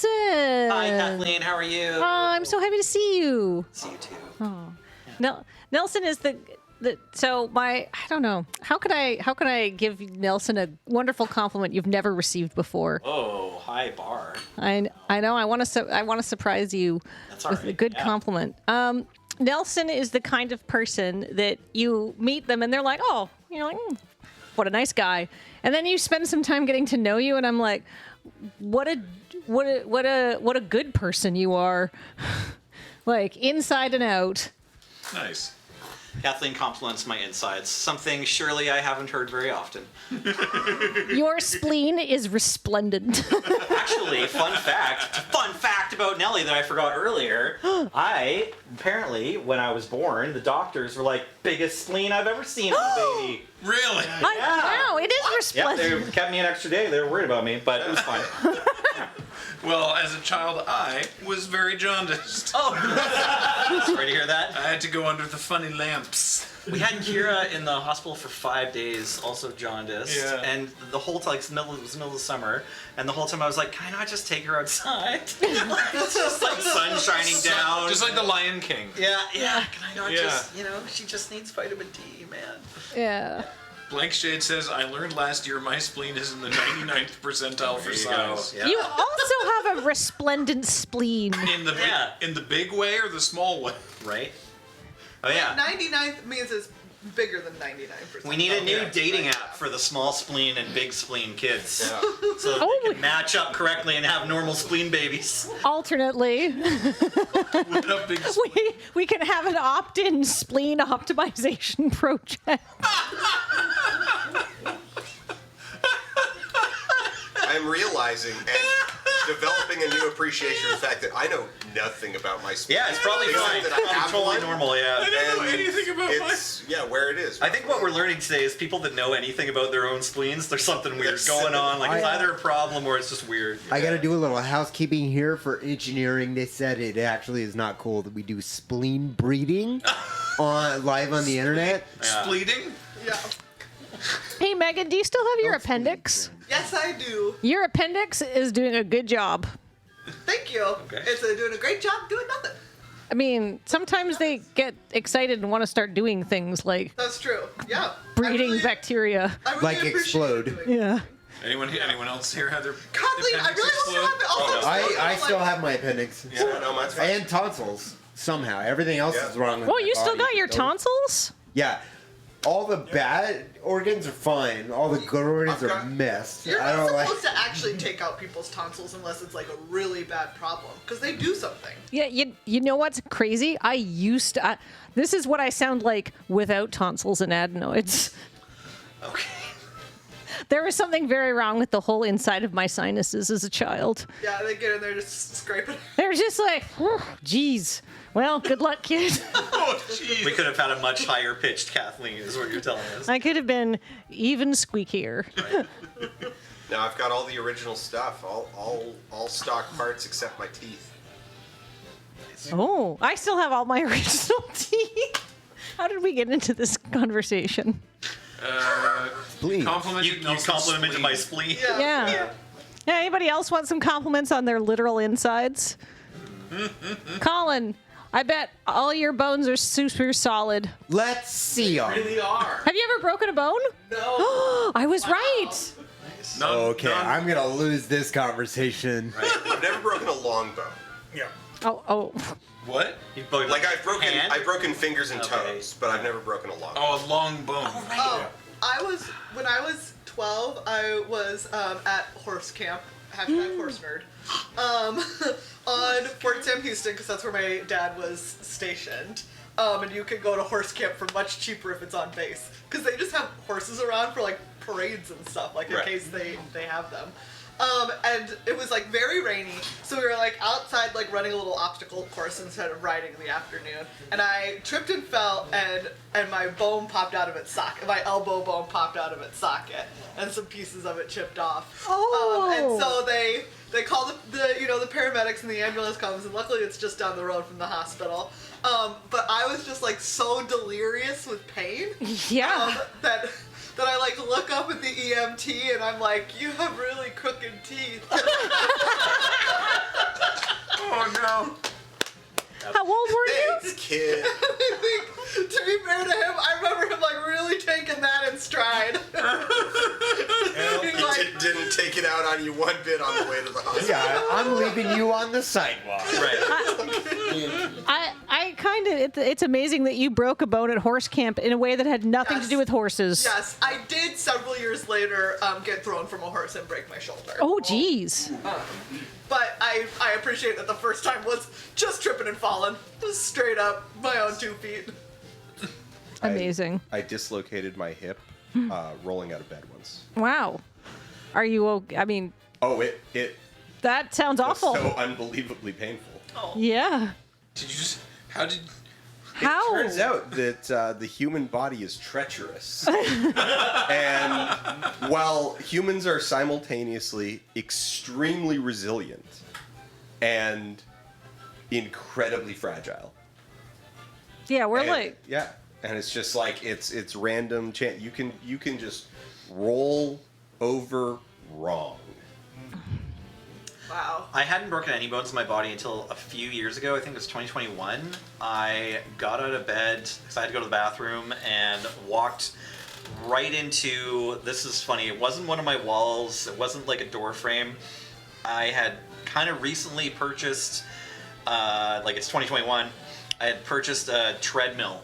Nelson. Hi, Kathleen. How are you? Oh, I'm so happy to see you. See you too. Oh, Nelson is the. So I don't know. How could I give Nelson a wonderful compliment you've never received before? Oh, high bar. I know. I want to surprise you with a good compliment. Nelson is the kind of person that you meet them and they're like, oh, what a nice guy, and then you spend some time getting to know you, and I'm like, what a good person you are, like inside and out. Nice. Kathleen compliments my insides, something surely I haven't heard very often. Your spleen is resplendent. Actually, fun fact about Nellie that I forgot earlier. Apparently, when I was born, the doctors were like, biggest spleen I've ever seen in a baby. Really? Wow, it is resplendent. They kept me an extra day. They were worried about me, but it was fine. Well, as a child, I was very jaundiced. Oh, sorry to hear that. I had to go under the funny lamps. We had Kira in the hospital for 5 days, also jaundiced. Yeah. And the whole time, it was the middle of the summer, and the whole time I was like, can I not just take her outside? It's just like sun shining down. Just like the Lion King. Yeah. Can I not just, she just needs vitamin D, man. Yeah. Blank Shade says, I learned last year my spleen is in the 99th percentile for size. Yeah. You also have a resplendent spleen. In the big way or the small way? Right? Oh, yeah. 99th means it's bigger than 99%. We need a new dating app for the small spleen and big spleen kids. So that they can match up correctly and have normal spleen babies. Alternately, With a big we can have an opt-in spleen optimization project. I'm realizing and developing a new appreciation for the fact that I know nothing about my spleen. Yeah, it's probably Except fine. that I have Totally one, normal, yeah. I don't know anything about it's, where it is. I think what we're learning today is people that know anything about their own spleens, there's something weird going on. Like, it's either a problem or it's just weird. I gotta do a little housekeeping here for engineering. They said it actually is not cool that we do spleen breeding live on the internet. Spleeting? Yeah. Hey, Megan, do you still have your appendix? Yes, I do. Your appendix is doing a good job. Thank you. Okay. It's doing a great job doing nothing. I mean, sometimes they get excited and want to start doing things like That's true. Yeah. breeding bacteria. I really Like appreciate explode. you doing Yeah. Anyone else here have their Kathleen, I really explode? also have it. Also, I still have my appendix. Yeah, no, mine's fine. And tonsils, somehow. Everything else is wrong with Well, my you still body. got your tonsils? Yeah. All the bad organs are fine. All the good organs are messed. You're I not don't supposed to actually take out people's tonsils unless it's like a really bad problem, because they do something. Yeah, you know what's crazy? I used to... this is what I sound like without tonsils and adenoids. Okay. There was something very wrong with the whole inside of my sinuses as a child. Yeah, they get in there just scraping. They're just like, geez. Well, good luck, kid. Oh, jeez. We could have had a much higher pitched Kathleen, is what you're telling us. I could have been even squeakier. Now I've got all the original stuff, all stock parts except my teeth. Oh, I still have all my original teeth. How did we get into this conversation? Spleen. You complimented my spleen. Yeah. Anybody else want some compliments on their literal insides? Colin, I bet all your bones are super solid. Let's see 'em. Really are. Have you ever broken a bone? No. I was right. Okay, I'm gonna lose this conversation. I've never broken a long bone. Yeah. Oh. What? You broke Like I've broken fingers and Okay. toes, but I've never broken a long bone. Oh, a long bone. When I was 12, I was at horse camp, #horse nerd, on Fort Sam Houston, because that's where my dad was stationed. And you could go to horse camp for much cheaper if it's on base, because they just have horses around for like parades and stuff, like in case they have them. And it was like very rainy, so we were like outside like running a little obstacle course instead of riding in the afternoon. And I tripped and fell, and my bone popped out of its socket. My elbow bone popped out of its socket, and some pieces of it chipped off. And so they call the paramedics, and the ambulance comes, and luckily it's just down the road from the hospital. But I was just like so delirious with pain. Yeah. That I like look up at the EMT and I'm like, you have really crooked teeth. Oh no. How old were you? Thanks, kid. I think, to be fair to him, I remember him like really taking that in stride. He didn't take it out on you one bit on the way to the hospital. Yeah, I'm leaving you on the sidewalk. Right. I kind of, it's amazing that you broke a bone at horse camp in a way that had nothing to do with horses. Yes, I did several years later get thrown from a horse and break my shoulder. Oh, geez. But I appreciate that the first time was just tripping and falling. Just straight up, my own 2 feet. Amazing. I dislocated my hip rolling out of bed once. Wow. Are you okay? I mean, Oh, it that sounds was awful. so unbelievably painful. Yeah. Did you just? How did? How? Turns out that the human body is treacherous. And while humans are simultaneously extremely resilient and incredibly fragile. Yeah, we're And- like, yeah, and it's just like it's random chance. You can just roll over wrong. Wow. I hadn't broken any bones in my body until a few years ago. I think it was 2021. I got out of bed because I had to go to the bathroom and walked right into, this is funny, it wasn't one of my walls, it wasn't like a door frame. I had kind of recently purchased, like it's 2021, I had purchased a treadmill.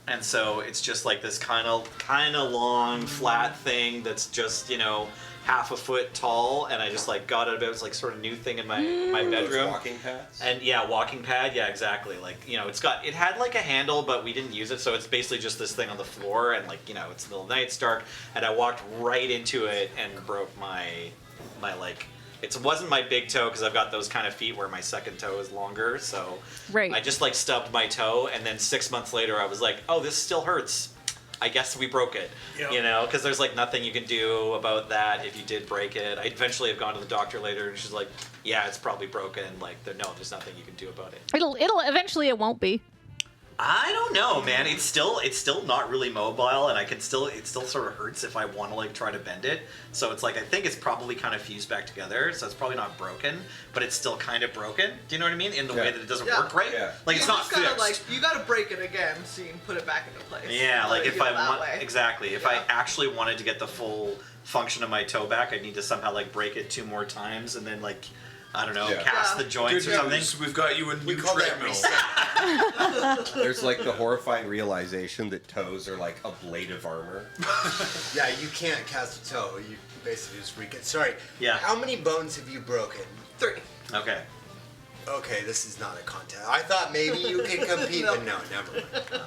And so it's just like this kind of long, flat thing that's just, half a foot tall, and I just like got out of bed. It was like sort of new thing in my Those bedroom. walking pads. And yeah, walking pad, yeah, exactly. Like, it had like a handle, but we didn't use it, so it's basically just this thing on the floor, and like, it's the middle of the night, it's dark, and I walked right into it and broke my like, it wasn't my big toe because I've got those kind of feet where my second toe is longer, so Right. I just like stubbed my toe, and then 6 months later I was like, oh, this still hurts. I guess we broke it, because there's like nothing you can do about that if you did break it. I eventually have gone to the doctor later, and she's like, "Yeah, it's probably broken. Like, there's nothing you can do about it." it'll eventually it won't be. I don't know, man. It's still not really mobile, and it still sort of hurts if I want to like try to bend it. So it's like I think it's probably kind of fused back together, so it's probably not broken, but it's still kind of broken. Do you know what I mean? In the way that it doesn't work right. Yeah. Like it's You not just gotta, fixed. you gotta break it again so you can put it back into place. Yeah, like if I want way. exactly. If I Yeah. actually wanted to get the full function of my toe back, I'd need to somehow like break it 2 more times and then like I don't know, Yeah. cast Yeah. the joints Good or something. news, we've got you a We new call that treadmill. reset. There's like the horrifying realization that toes are like a blade of armor. Yeah, you can't cast a toe. You basically just freak it. Sorry. Yeah. How many bones have you broken? 3. Okay. Okay, this is not a contest. I thought maybe you could compete, but no, never mind. No.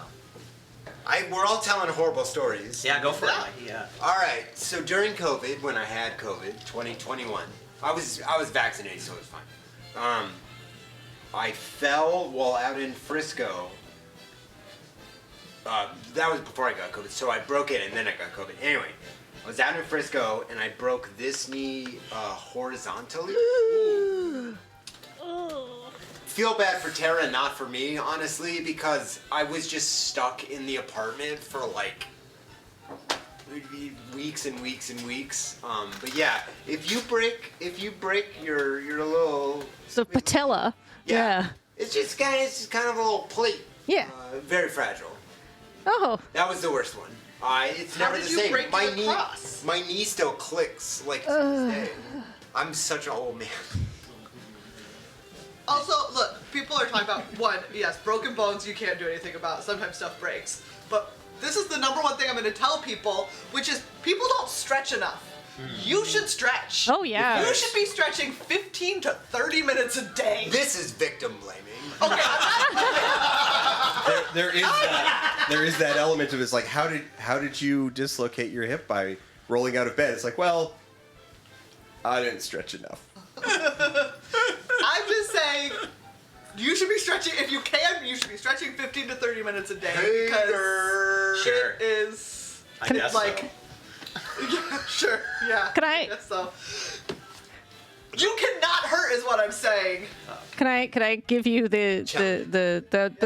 We're all telling horrible stories. Yeah, go for it, Yeah. Mikey. Yeah. All right. So during COVID, when I had COVID, 2021, I was vaccinated, so it was fine. I fell while out in Frisco. That was before I got COVID, so I broke it and then I got COVID. Anyway, I was out in Frisco and I broke this knee horizontally. Feel bad for Tara, not for me, honestly, because I was just stuck in the apartment for like weeks and weeks and weeks. But yeah, if you break your little So patella. Yeah. it's just kind of a little plate. Yeah. Very fragile. Oh. That was the worst one. It's How never did the you same. break My it knee, across? my knee still clicks like to this day. I'm such an old man. Also, look, people are talking about yes, broken bones you can't do anything about. Sometimes stuff breaks. But this is the number one thing I'm going to tell people, which is people don't stretch enough. You should stretch. Oh, yeah. You should be stretching 15 to 30 minutes a day. This is victim blaming. Okay, There is that element of it's like how did you dislocate your hip by rolling out of bed? It's like, well, I didn't stretch enough. I'm just saying, you should be stretching, if you can, you should be stretching 15 to 30 minutes a day. Because Sure. it is, I guess like, so. yeah, sure, yeah. Can I- guess so. You cannot hurt is what I'm saying. Can I give you the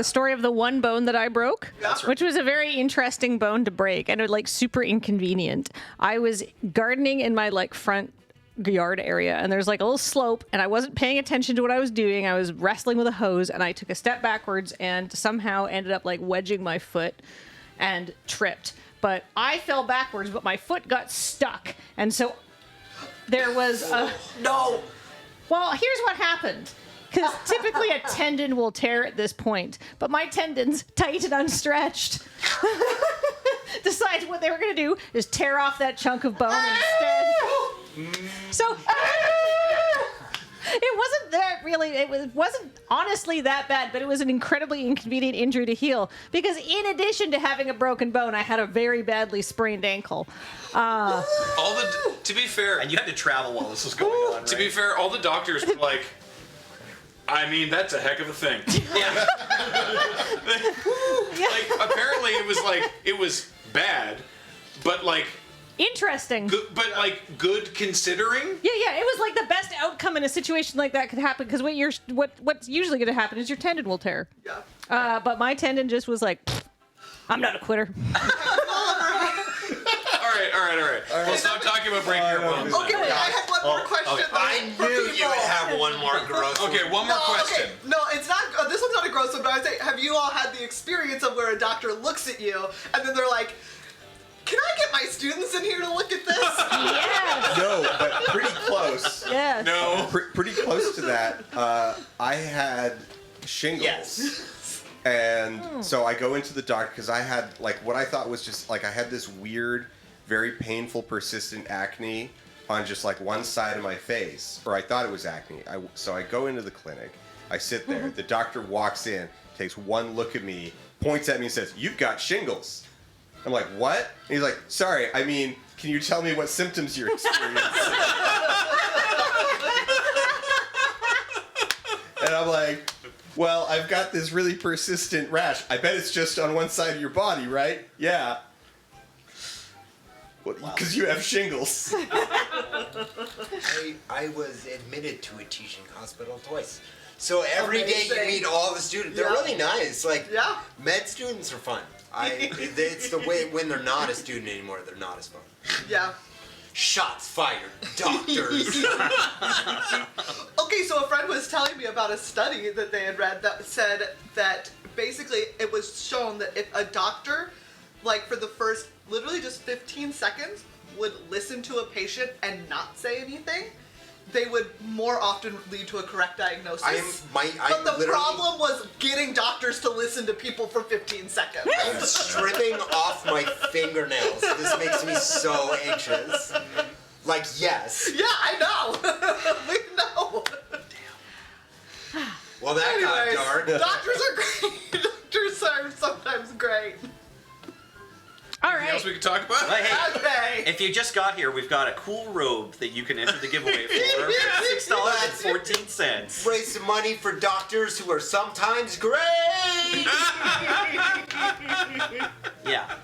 story of the one bone that I broke? That's right. Which was a very interesting bone to break and it was like super inconvenient. I was gardening in my like front yard area, and there's like a little slope, and I wasn't paying attention to what I was doing. I was wrestling with a hose, and I took a step backwards and somehow ended up like wedging my foot and tripped. But I fell backwards, but my foot got stuck, and so there was a... No. Well, here's what happened. Because typically a tendon will tear at this point, but my tendons, tight and unstretched, decided what they were going to do is tear off that chunk of bone instead. So it wasn't that really, it wasn't honestly that bad, but it was an incredibly inconvenient injury to heal. Because in addition to having a broken bone, I had a very badly sprained ankle. To be fair, And you had to travel while this was going on, right? to be fair, all the doctors were like, I mean, that's a heck of a thing. Yeah. Like, apparently it was bad, but like, Interesting. good, but like good considering. Yeah, it was like the best outcome in a situation like that could happen, because what's usually going to happen is your tendon will tear. Yeah. But my tendon just was like, I'm not a quitter. All right. Well, stop talking about breaking your bones. Okay, wait, I had one more question. okay. I knew you would have one more gross one. Okay, one more question. Okay. No, it's not. This one's not a gross one, but I would say, have you all had the experience of where a doctor looks at you and then they're like, "Can I get my students in here to look at this?" Yes. No, but pretty close. Yes. No. Pretty close to that. I had shingles. Yes. And so I go into the doctor because I had like what I thought was just like I had this weird, very painful, persistent acne on just like one side of my face, or I thought it was acne. So I go into the clinic, I sit there, the doctor walks in, takes one look at me, points at me and says, "You've got shingles." I'm like, "What?" And he's like, "Sorry, I mean, can you tell me what symptoms you're experiencing?" And I'm like, "Well, I've got this really persistent rash. I bet it's just on one side of your body, right?" "Yeah." "Well, because you have shingles." I was admitted to a teaching hospital twice. So every day you Amazing. meet all the students. They're Yeah. really nice. Like, Yeah. med students are fun. It's the way when they're not a student anymore, they're not as fun. Yeah. Shots fired, doctors. Okay, so a friend was telling me about a study that they had read that said that basically it was shown that if a doctor, like for the first literally just 15 seconds, would listen to a patient and not say anything, they would more often lead to a correct diagnosis. But the literally- problem was getting doctors to listen to people for 15 seconds. I'm stripping off my fingernails. This makes me so anxious. Like, yes. Yeah, I know. We know. Well, that Anyways, got dark. doctors are great. Doctors are sometimes great. All Anything else right. we can talk about? But hey, Okay. if you just got here, we've got a cool robe that you can enter the giveaway for $6.14. Raise some money for doctors who are sometimes great. Yeah.